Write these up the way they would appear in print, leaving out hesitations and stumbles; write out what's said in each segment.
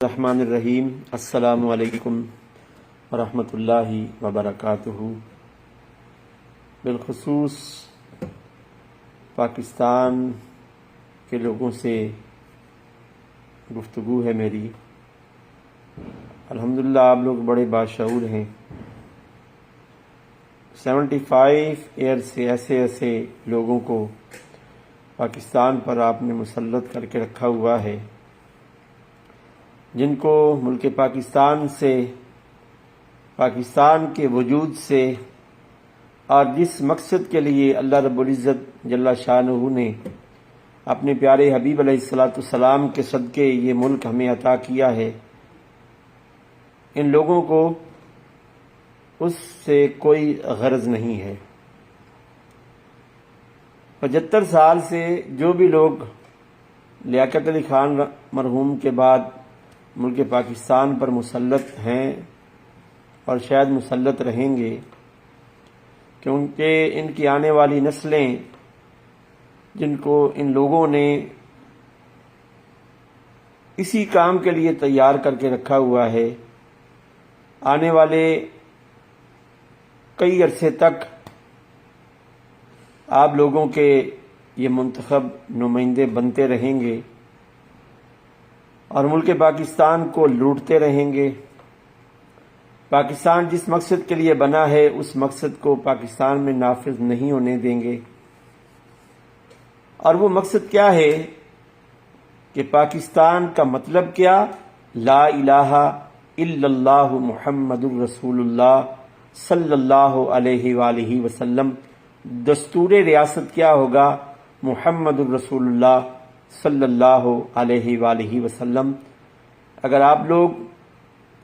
الرحمن الرحیم السلام علیکم ورحمۃ اللہ وبرکاتہ۔ بالخصوص پاکستان کے لوگوں سے گفتگو ہے میری۔ الحمدللہ آپ لوگ بڑے باشعور ہیں۔ 75 ایئر سے ایسے لوگوں کو پاکستان پر آپ نے مسلط کر کے رکھا ہوا ہے، جن کو ملک پاکستان سے، پاکستان کے وجود سے اور جس مقصد کے لیے اللہ رب العزت جل شانہ نے اپنے پیارے حبیب علیہ الصلوۃ والسلام کے صدقے یہ ملک ہمیں عطا کیا ہے، ان لوگوں کو اس سے کوئی غرض نہیں ہے۔ 75 سال سے جو بھی لوگ لیاقت علی خان مرحوم کے بعد ملک پاکستان پر مسلط ہیں اور شاید مسلط رہیں گے، کیونکہ ان کی آنے والی نسلیں جن کو ان لوگوں نے اسی کام کے لیے تیار کر کے رکھا ہوا ہے، آنے والے کئی عرصے تک آپ لوگوں کے یہ منتخب نمائندے بنتے رہیں گے اور ملک پاکستان کو لوٹتے رہیں گے۔ پاکستان جس مقصد کے لیے بنا ہے اس مقصد کو پاکستان میں نافذ نہیں ہونے دیں گے، اور وہ مقصد کیا ہے کہ پاکستان کا مطلب کیا؟ لا الہ الا اللہ محمد الرسول اللہ صلی اللہ علیہ وآلہ وسلم۔ دستور ریاست کیا ہوگا؟ محمد الرسول اللہ صلی اللہ علیہ وآلہ وسلم۔ اگر آپ لوگ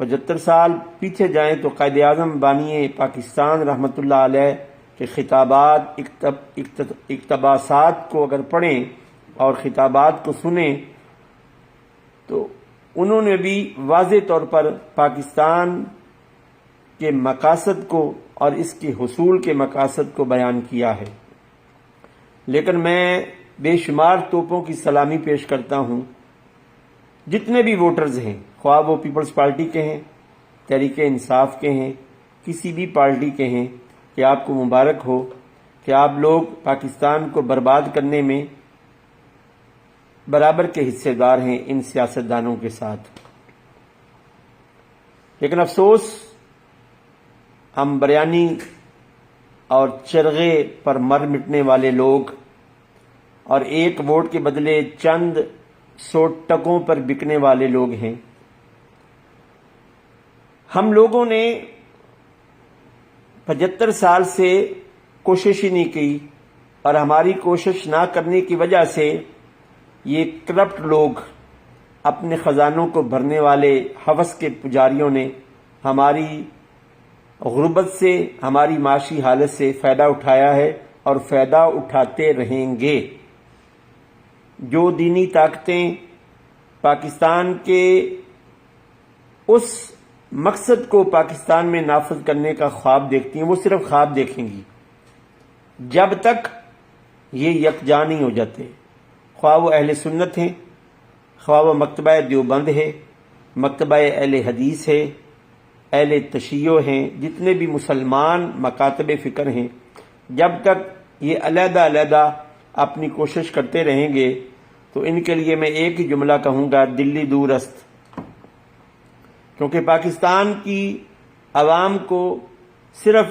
75 سال پیچھے جائیں تو قائد اعظم بانی پاکستان رحمۃ اللہ علیہ کے خطابات، اقتباسات کو اگر پڑھیں اور خطابات کو سنیں تو انہوں نے بھی واضح طور پر پاکستان کے مقاصد کو اور اس کے حصول کے مقاصد کو بیان کیا ہے۔ لیکن میں بے شمار توپوں کی سلامی پیش کرتا ہوں جتنے بھی ووٹرز ہیں، خواہ وہ پیپلز پارٹی کے ہیں، تحریک انصاف کے ہیں، کسی بھی پارٹی کے ہیں، کہ آپ کو مبارک ہو کہ آپ لوگ پاکستان کو برباد کرنے میں برابر کے حصے دار ہیں ان سیاستدانوں کے ساتھ۔ لیکن افسوس، ہم بریانی اور چرغے پر مر مٹنے والے لوگ اور ایک ووٹ کے بدلے چند 100 ٹکوں پر بکنے والے لوگ ہیں۔ ہم لوگوں نے 75 سال سے کوشش ہی نہیں کی، اور ہماری کوشش نہ کرنے کی وجہ سے یہ کرپٹ لوگ، اپنے خزانوں کو بھرنے والے ہوس کے پجاریوں نے ہماری غربت سے، ہماری معاشی حالت سے فائدہ اٹھایا ہے اور فائدہ اٹھاتے رہیں گے۔ جو دینی طاقتیں پاکستان کے اس مقصد کو پاکستان میں نافذ کرنے کا خواب دیکھتی ہیں، وہ صرف خواب دیکھیں گی جب تک یہ یکجا نہیں ہو جاتے، خواہ وہ اہل سنت ہیں، خواہ وہ مکتبہ دیوبند ہے، مکتبہ اہل حدیث ہے، اہل تشیع ہیں، جتنے بھی مسلمان مکاتب فکر ہیں، جب تک یہ علیحدہ علیحدہ اپنی کوشش کرتے رہیں گے تو ان کے لیے میں ایک ہی جملہ کہوں گا، دلی دور است۔ کیونکہ پاکستان کی عوام کو صرف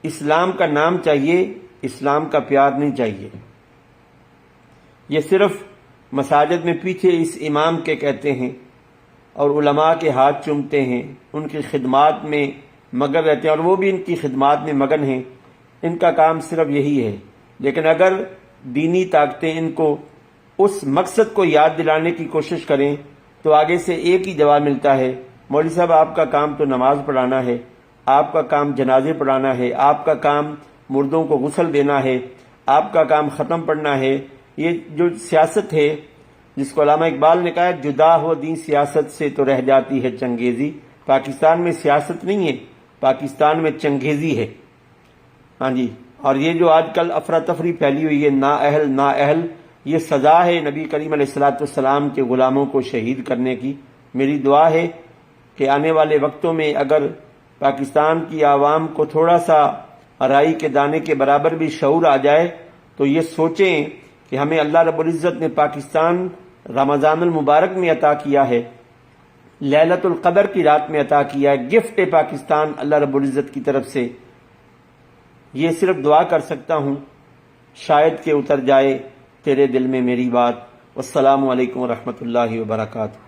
اسلام کا نام چاہیے، اسلام کا پیار نہیں چاہیے۔ یہ صرف مساجد میں پیچھے اس امام کے کہتے ہیں اور علماء کے ہاتھ چومتے ہیں، ان کی خدمات میں مگن رہتے ہیں، اور وہ بھی ان کی خدمات میں مگن ہیں، ان کا کام صرف یہی ہے۔ لیکن اگر دینی طاقتیں ان کو اس مقصد کو یاد دلانے کی کوشش کریں تو آگے سے ایک ہی جواب ملتا ہے، مولوی صاحب آپ کا کام تو نماز پڑھانا ہے، آپ کا کام جنازے پڑھانا ہے، آپ کا کام مردوں کو غسل دینا ہے، آپ کا کام ختم پڑھنا ہے۔ یہ جو سیاست ہے، جس کو علامہ اقبال نے کہا جدا ہو دین سیاست سے تو رہ جاتی ہے چنگیزی، پاکستان میں سیاست نہیں ہے، پاکستان میں چنگیزی ہے۔ ہاں جی، اور یہ جو آج کل افراتفری پھیلی ہوئی ہے، نا اہل نا اہل، یہ سزا ہے نبی کریم علیہ الصلوۃ والسلام کے غلاموں کو شہید کرنے کی۔ میری دعا ہے کہ آنے والے وقتوں میں اگر پاکستان کی عوام کو تھوڑا سا رائی کے دانے کے برابر بھی شعور آ جائے تو یہ سوچیں کہ ہمیں اللہ رب العزت نے پاکستان رمضان المبارک میں عطا کیا ہے، لیلۃ القدر کی رات میں عطا کیا ہے، گفٹ پاکستان اللہ رب العزت کی طرف سے۔ یہ صرف دعا کر سکتا ہوں، شاید کہ اتر جائے تیرے دل میں میری بات۔ والسلام علیکم ورحمۃ اللہ وبرکاتہ۔